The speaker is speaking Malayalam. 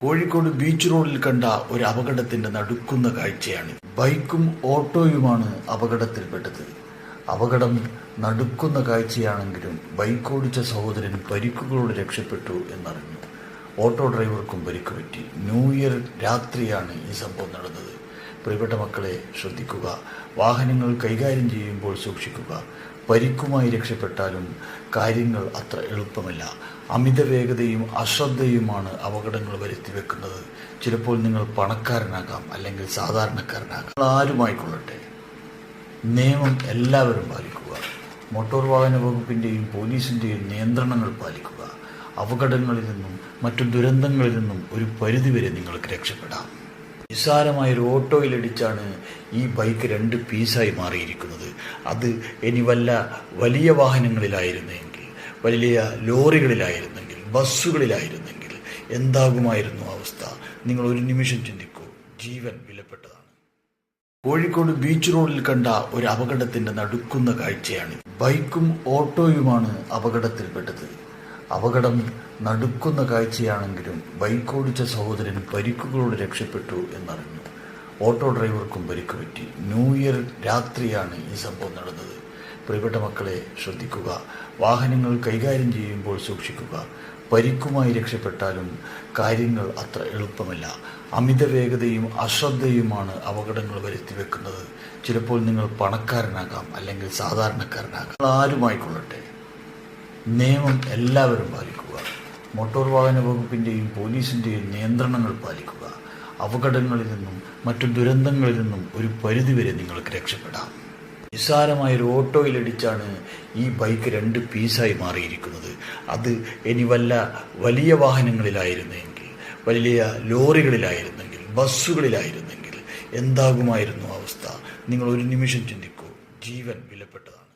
കോഴിക്കോട് ബീച്ച് റോഡിൽ കണ്ട ഒരു അപകടത്തിന്റെ നടുക്കുന്ന കാഴ്ചയാണ്. ബൈക്കും ഓട്ടോയുമാണ് അപകടത്തിൽപ്പെട്ടത്. അപകടം നടുക്കുന്ന കാഴ്ചയാണെങ്കിലും ബൈക്ക് ഓടിച്ച സഹോദരൻ പരിക്കുകളോട് രക്ഷപ്പെട്ടു എന്നറിഞ്ഞു. ഓട്ടോ ഡ്രൈവർക്കും പരിക്ക് പറ്റി. ന്യൂ ഇയർ രാത്രിയാണ് ഈ സംഭവം നടന്നത്. പ്രിയപ്പെട്ട മക്കളെ, ശ്രദ്ധിക്കുക. വാഹനങ്ങൾ കൈകാര്യം ചെയ്യുമ്പോൾ സൂക്ഷിക്കുക. പരിക്കുമായി രക്ഷപ്പെട്ടാലും കാര്യങ്ങൾ അത്ര എളുപ്പമല്ല. അമിത വേഗതയും അശ്രദ്ധയുമാണ് അപകടങ്ങൾ വരുത്തി വെക്കുന്നത്. ചിലപ്പോൾ നിങ്ങൾ പണക്കാരനാകാം, അല്ലെങ്കിൽ സാധാരണക്കാരനാകാം. ആരുമായിക്കൊള്ളട്ടെ, നിയമം എല്ലാവരും പാലിക്കുക. മോട്ടോർ വാഹന വകുപ്പിൻ്റെയും പോലീസിൻ്റെയും നിയന്ത്രണങ്ങൾ പാലിക്കുക. അപകടങ്ങളിൽ നിന്നും മറ്റു ദുരന്തങ്ങളിൽ നിന്നും ഒരു പരിധിവരെ നിങ്ങൾക്ക് രക്ഷപ്പെടാം. നിസ്സാരമായൊരു ഓട്ടോയിലിടിച്ചാണ് ഈ ബൈക്ക് 2 പീസായി മാറിയിരിക്കുന്നത്. അത് ഇനി വലിയ വാഹനങ്ങളിലായിരുന്നെങ്കിൽ, വലിയ ലോറികളിലായിരുന്നെങ്കിൽ, ബസ്സുകളിലായിരുന്നെങ്കിൽ എന്താകുമായിരുന്നു അവസ്ഥ? നിങ്ങൾ ഒരു നിമിഷം ചിന്തിക്കൂ. ജീവൻ വിലപ്പെട്ടതാണ്. കോഴിക്കോട് ബീച്ച് റോഡിൽ കണ്ട ഒരു അപകടത്തിന്റെ നടുക്കുന്ന കാഴ്ചയാണ്. ബൈക്കും ഓട്ടോയുമാണ് അപകടത്തിൽപ്പെട്ടത്. അപകടം നടുക്കുന്ന കാഴ്ചയാണെങ്കിലും ബൈക്ക് ഓടിച്ച സഹോദരൻ പരിക്കുകളോട് രക്ഷപ്പെട്ടു എന്നറിഞ്ഞു. ഓട്ടോ ഡ്രൈവർക്കും പരിക്ക് പറ്റി. ന്യൂ ഇയർ രാത്രിയാണ് ഈ സംഭവം നടന്നത്. പ്രിയപ്പെട്ട മക്കളെ, ശ്രദ്ധിക്കുക. വാഹനങ്ങൾ കൈകാര്യം ചെയ്യുമ്പോൾ സൂക്ഷിക്കുക. പരിക്കുമായി രക്ഷപ്പെട്ടാലും കാര്യങ്ങൾ അത്ര എളുപ്പമല്ല. അമിത വേഗതയും അശ്രദ്ധയുമാണ് അപകടങ്ങൾ വരുത്തി വെക്കുന്നത്. ചിലപ്പോൾ നിങ്ങൾ പണക്കാരനാകാം, അല്ലെങ്കിൽ സാധാരണക്കാരനാകാം. ആരുമായിക്കൊള്ളട്ടെ, നിയമം എല്ലാവരും പാലിക്കുക. മോട്ടോർ വാഹന വകുപ്പിൻ്റെയും പോലീസിൻ്റെയും നിയന്ത്രണങ്ങൾ പാലിക്കുക. അപകടങ്ങളിൽ നിന്നും മറ്റു ദുരന്തങ്ങളിൽ നിന്നും ഒരു പരിധിവരെ നിങ്ങൾക്ക് രക്ഷപ്പെടാം. നിസ്സാരമായൊരു ഓട്ടോയിലിടിച്ചാണ് ഈ ബൈക്ക് 2 പീസായി മാറിയിരിക്കുന്നത്. അത് ഇനി വലിയ വാഹനങ്ങളിലായിരുന്നെങ്കിൽ, വലിയ ലോറികളിലായിരുന്നെങ്കിൽ, ബസ്സുകളിലായിരുന്നെങ്കിൽ എന്താകുമായിരുന്നു അവസ്ഥ? നിങ്ങൾ ഒരു നിമിഷം ചിന്തിക്കൂ. ജീവൻ വിലപ്പെട്ടതാണ്.